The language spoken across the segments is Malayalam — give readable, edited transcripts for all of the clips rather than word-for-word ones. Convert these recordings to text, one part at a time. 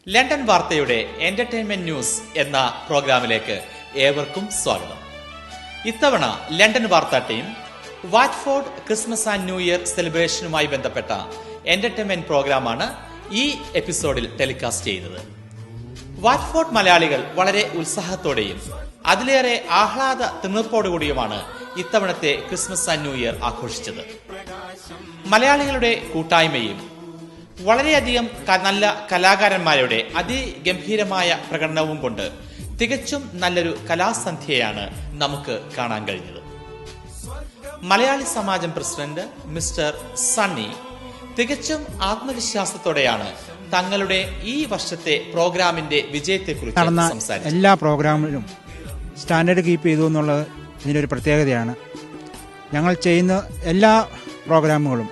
ലണ്ടൻ വാർത്തയുടെ എന്റർടൈൻമെന്റ് ന്യൂസ് എന്ന പ്രോഗ്രാമിലേക്ക് ഏവർക്കും സ്വാഗതം. ഇത്തവണ ലണ്ടൻ വാർത്താ team Watford Christmas and New Year സെലിബ്രേഷനുമായി ബന്ധപ്പെട്ട എന്റർടൈൻമെന്റ് പ്രോഗ്രാമാണ് ഈ എപ്പിസോഡിൽ ടെലികാസ്റ്റ് ചെയ്യുന്നത്. വാറ്റ്ഫോർഡ് മലയാളികൾ വളരെ ഉത്സാഹത്തോടെയും അതിലേറെ ആഹ്ലാദ തിമിർപ്പോടുകൂടിയുമാണ് ഇത്തവണത്തെ ക്രിസ്മസ് ആൻഡ് ന്യൂ ഇയർ ആഘോഷിച്ചത്. മലയാളികളുടെ കൂട്ടായ്മയും വളരെയധികം നല്ല കലാകാരന്മാരുടെ അതിഗംഭീരമായ പ്രകടനവും കൊണ്ട് തികച്ചും നല്ലൊരു കലാസന്ധ്യയാണ് നമുക്ക് കാണാൻ കഴിഞ്ഞത്. മലയാളി സമാജം പ്രസിഡന്റ് മിസ്റ്റർ സണ്ണി തികച്ചും ആത്മവിശ്വാസത്തോടെയാണ് തങ്ങളുടെ ഈ വർഷത്തെ പ്രോഗ്രാമിന്റെ വിജയത്തെക്കുറിച്ച് സംസാരിച്ചത്. എല്ലാ പ്രോഗ്രാമിലും സ്റ്റാൻഡേർഡ് കീപ്പ് ചെയ്തു എന്നുള്ളത് ഇതിൻ്റെ ഒരു പ്രത്യേകതയാണ്. ഞങ്ങൾ ചെയ്യുന്ന എല്ലാ പ്രോഗ്രാമുകളും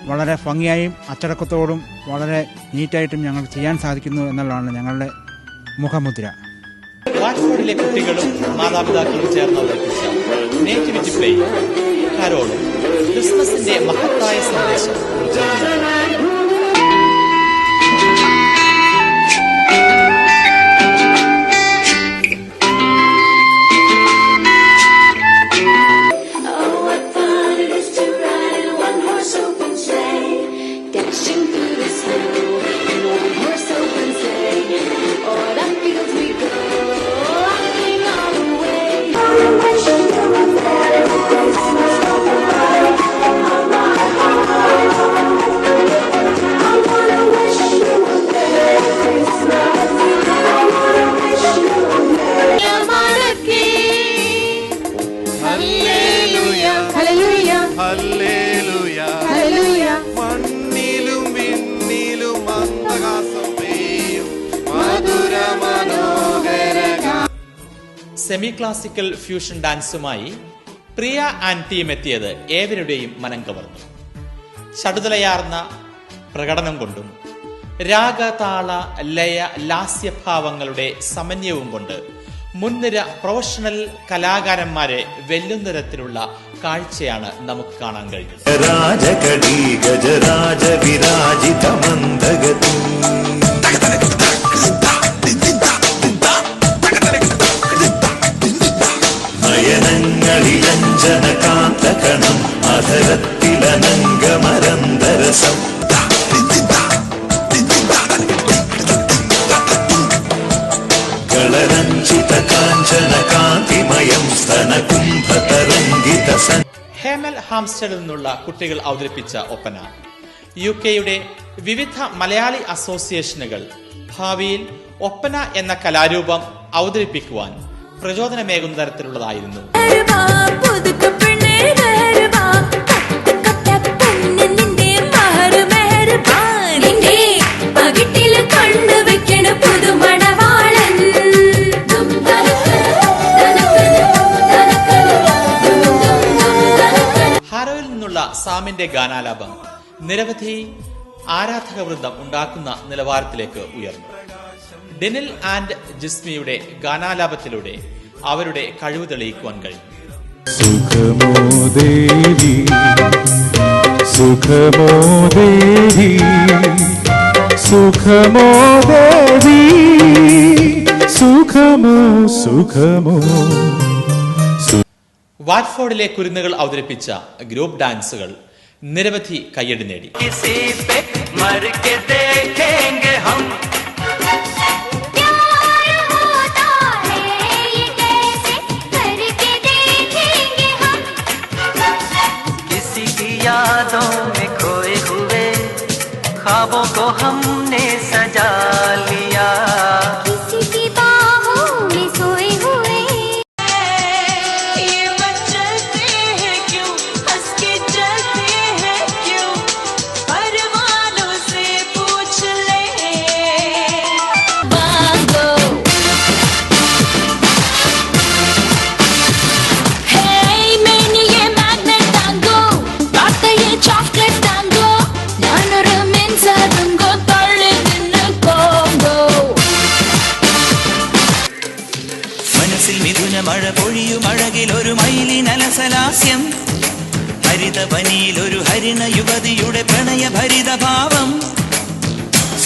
വളരെ ഭംഗിയായും അച്ചടക്കത്തോടും വളരെ നീറ്റായിട്ടും ഞങ്ങൾ ചെയ്യാൻ സാധിക്കുന്നു എന്നുള്ളതാണ് ഞങ്ങളുടെ മുഖമുദ്ര. വാറ്റ്ഫോർഡിലെ കുട്ടികളും മാതാപിതാക്കളും ചേർന്ന് അവതരിപ്പിച്ച നേറ്റിവിറ്റി പ്ലേ കരോളും ക്രിസ്മസിന്റെ മഹത്തായ സന്ദേശം സെമി ക്ലാസിക്കൽ ഫ്യൂഷൻ ഡാൻസുമായി പ്രിയ ആൻഡ് ടീം എത്തിയത് ഏവരുടെയും മനം കവർന്നു. ചടുതലയാർന്ന പ്രകടനം കൊണ്ടും രാഗതാള ലയ ലാസ്യഭാവങ്ങളുടെ സമന്വയവും കൊണ്ട് മുൻനിര പ്രൊഫഷണൽ കലാകാരന്മാരെ വെല്ലുന്ന തരത്തിലുള്ള കാഴ്ചയാണ് നമുക്ക് കാണാൻ കഴിഞ്ഞത്. ഹേമൽ ഹാംസ്റ്റഡിൽ നിന്നുള്ള കുട്ടികൾ അവതരിപ്പിച്ച ഒപ്പന UK-യുടെ വിവിധ മലയാളി അസോസിയേഷനുകൾ ഭാവിയിൽ ഒപ്പന എന്ന കലാരൂപം അവതരിപ്പിക്കുവാൻ പ്രചോദനമേകുന്ന തരത്തിലുള്ളതായിരുന്നു. ഹാരോയിൽ നിന്നുള്ള സാമിന്റെ ഗാനാലാപം നിരവധി ആരാധക വൃന്ദം ഉണ്ടാക്കുന്ന നിലവാരത്തിലേക്ക് ഉയർന്നു. ഡെനിൽ ആൻഡ് ജിസ്മിയുടെ ഗാനാലാപത്തിലൂടെ അവരുടെ കഴിവ് തെളിയിക്കുവാൻ കഴിഞ്ഞു. സുഖമോ ദേവി സുഖമോ ദേവി സുഖമോ ദേവി സുഖമോ സുഖമോ. വാറ്റ്ഫോർഡിലെ കുരുന്നുകൾ അവതരിപ്പിച്ച ഗ്രൂപ്പ് ഡാൻസുകൾ നിരവധി കയ്യടി നേടി. ख्वाबों को हमने सजा लिया, किसी की बाहों में सोए हुए ये बचते हैं क्यों, हंस के चलते हैं क्यों, परवानों से पूछ ले. बागो hey मैंने ये मैग्नेट टांगो, बात ये चॉकलेट टांगो, മനസ്സിൽ മിഥുന മഴ പൊഴിയും അഴകിൽ ഒരു മയിലിനലസലാസ്യം, ഹരിതവനിയിൽ ഒരു ഹരിണ യുവതിയുടെ പ്രണയ ഭരിത ഭാവം,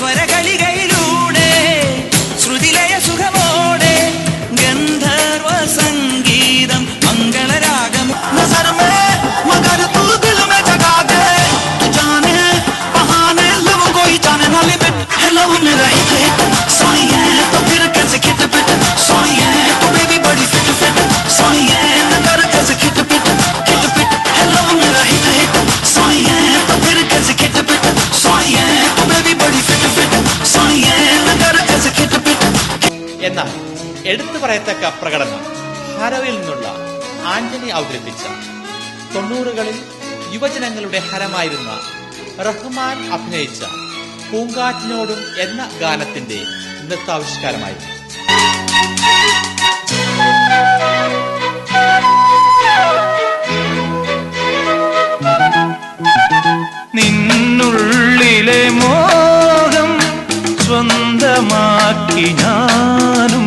സ്വരകളികയിലൂടെ ശ്രുതിലയ സുഖമോടെ ഗന്ധർവ സംഗീതം മംഗളരാഗം നസർ മേ മഗർ തൂ ദിൽ മേ ജഗാ ദേ തൂ ജാനെ ബഹാനെ ലവ് കോയി ജാനെ ना लिमिट हेलो मेरा हिट सोनी है तो फिर कैसे खिट पिट सोनी है तो बेबी बड़ी फिट फिट सोनी है ना कर कैसे खिट पिट हेलो मेरा हिट सोनी है तो फिर कैसे खिट पिट सोनी है तो बेबी बड़ी फिट फिट सोनी है ना कर कैसे खिट पिट എന്നാൽ എടുത്തു പറയത്തക്ക പ്രകടനം ഹരവിൽ നിന്നുള്ള ആന്റണി അവതരിപ്പിച്ച 90കളിൽ യുവജനങ്ങളുടെ ഹരമായിരുന്ന റഹ്മാൻ അഭിനയിച്ച പൂങ്കാറ്റിനോടും എന്ന ഗാനത്തിന്റെ നൃത്താവിഷ്കാരമായിരുന്നു. നിന്നുള്ളിലെ മോഹം സ്വന്തമാക്കി ഞാനും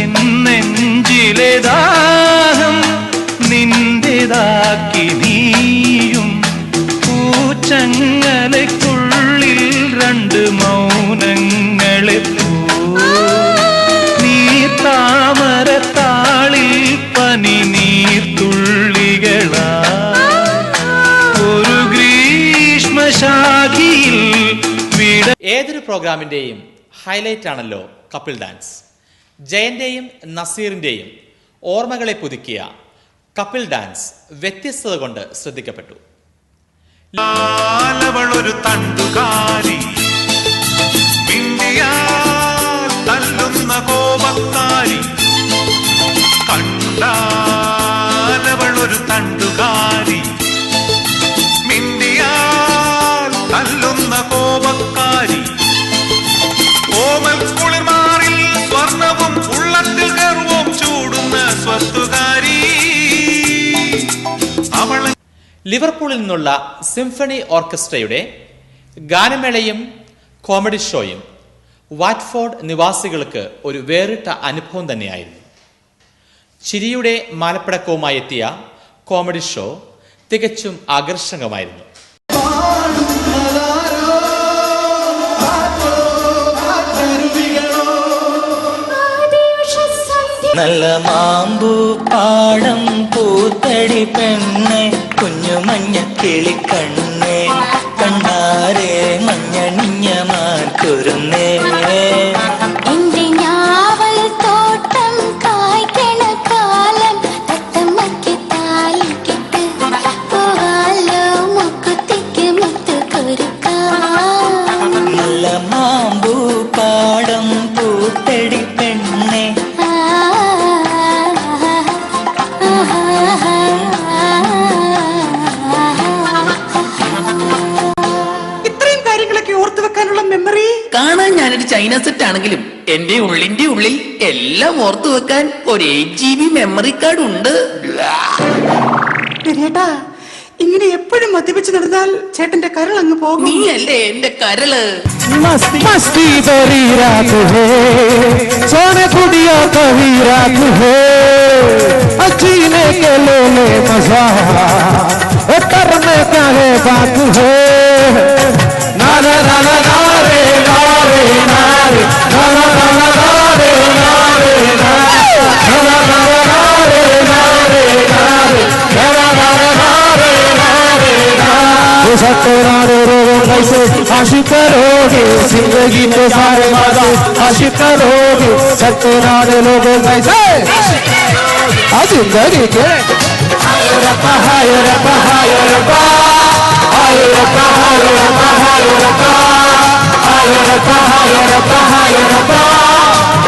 എന്നെഞ്ചിലെ ദാഹം നിന്റേതാക്കി നീയും പൂച്ചങ്ങലയ്ക്കുള്ളിൽ രണ്ട് മൗനങ്ങളെ നീർത്താമരത്താളിൽ പനി നീർത്തുള്ളികളാ ഒരു ഗ്രീഷ്മശാഖിയിൽ വിട. ഏതൊരു പ്രോഗ്രാമിന്റെയും ഹൈലൈറ്റ് ആണല്ലോ കപ്പിൾ ഡാൻസ്. ജയന്റെയും നസീറിന്റെയും ഓർമ്മകളെ പുതുക്കിയ കപ്പിൾ ഡാൻസ് വ്യത്യസ്തത കൊണ്ട് ശ്രദ്ധിക്കപ്പെട്ടു. അവളൊരു തണ്ടുകാരി തല്ലുന്ന കോപക്കാരി കണ്ടാലവളൊരു തണ്ടുകാരി മിണ്ടിയാൽ തല്ലുന്ന കോപക്കാരി ഓമൽ കുളിമാറിൽ സ്വർണവും ഉള്ളത്തിൽ ഗർവവും ചൂടുന്ന സ്വത്തുകാരി അവളെ. ലിവർപൂളിൽ നിന്നുള്ള സിംഫണി ഓർക്കസ്ട്രയുടെ ഗാനമേളയും കോമഡി ഷോയും വാറ്റ്ഫോർഡ് നിവാസികൾക്ക് ഒരു വേറിട്ട അനുഭവം തന്നെയായിരുന്നു. ചിരിയുടെ മാലപ്പടക്കവുമായി എത്തിയ കോമഡി ഷോ തികച്ചും ആകർഷകമായിരുന്നു. നല്ല മാമ്പൂ പാടം പൂത്തടി പെണ്ണെ കുഞ്ഞു മഞ്ഞ കിളിക്കണ്ണേ കണ്ണാരെ മഞ്ഞണിഞ്ഞ മാർക്കുരുന്നേ എന്റെ ഞാവൽ തോട്ടം കായ്ക്കണ കാലം തത്തമ്മയ്ക്ക് താലിക്കിട്ട് പോവാലോ മുക്കുത്തിക്ക് മുത്തു കൊരുക്കാം. നല്ല മാമ്പൂ പാടം പൂത്തടി പെണ്ണെ മെമ്മറി കാണാൻ ഞാനൊരു ചൈന സെറ്റ് ആണെങ്കിലും എന്റെ ഉള്ളിന്റെ ഉള്ളിൽ എല്ലാം ഓർത്തു വെക്കാൻ ഒരു 8 GB മെമ്മറി കാർഡ് ഉണ്ട്. ചേട്ടാ ഇങ്ങനെ എപ്പോഴും മദ്യപിച്ച് നടന്നാൽ ചേട്ടന്റെ കരൾ അങ്ങ് പോകും. നീ അല്ലേ എന്റെ കരള്. मस्ती भरी रात है सोने कुड़िया कभी रात है जीने के ले मजा करने का है बात है नारे नारे नारे नारे नारे नारे नारे नारे कैसे आशिक करोगे जिंदगी में सारे वादे आशिक करोगे सत्यनारायण लोगों कैसे जिंदगी के हाय रब्बा हाय रब्बा हाय रब्बा हाय रब्बा हाय रब्बा हाय रब्बा हाय रब्बा हाय रब्बा हाय रब्बा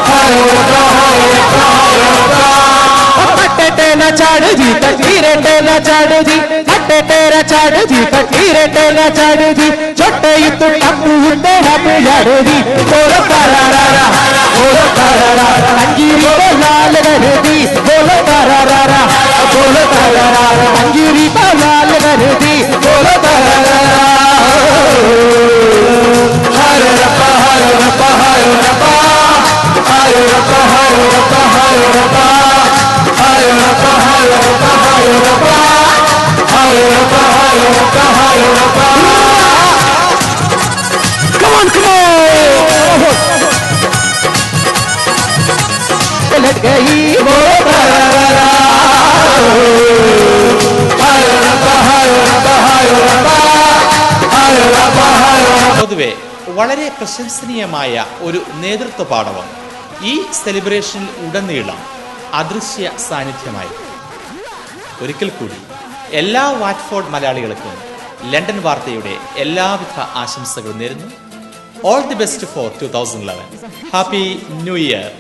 हाय रब्बा हाय रब्बा हाय रब्बा टेना चाड़ जी तकदीरे टेना चाड़ जी हटे तेरा चाड़ जी तकदीरे टेना चाड़ जी छोटे युद्ध टप्पू हुंडे हम याड़ जी बोलो करारा बोलो करारा अंजीरी को लाल कर दी बोलो करारा बोलो करारा अंजीरी को लाल कर दी बोलो करारा हर रब्बा हर रब्बा हर रब्बा हर रब्बा हर रब्बा हर रब्बा Come on, come on! गई वो तररा हाय रब्बा हाय रब्बा हाय रब्बा हाय रब्बा हाय रब्बा. പൊതുവെ വളരെ പ്രശംസനീയമായ ഒരു നേതൃത്വ പാടവം ഈ സെലിബ്രേഷനിൽ ഉടനീളം അദൃശ്യ സാന്നിധ്യമായി. ഒരിക്കൽ കൂടി എല്ലാ വാറ്റ്ഫോർഡ് മലയാളികൾക്കും ലണ്ടൻ വാർത്തയുടെ എല്ലാവിധ ആശംസകളും നേരുന്നു. All the best for 2011. Happy new year.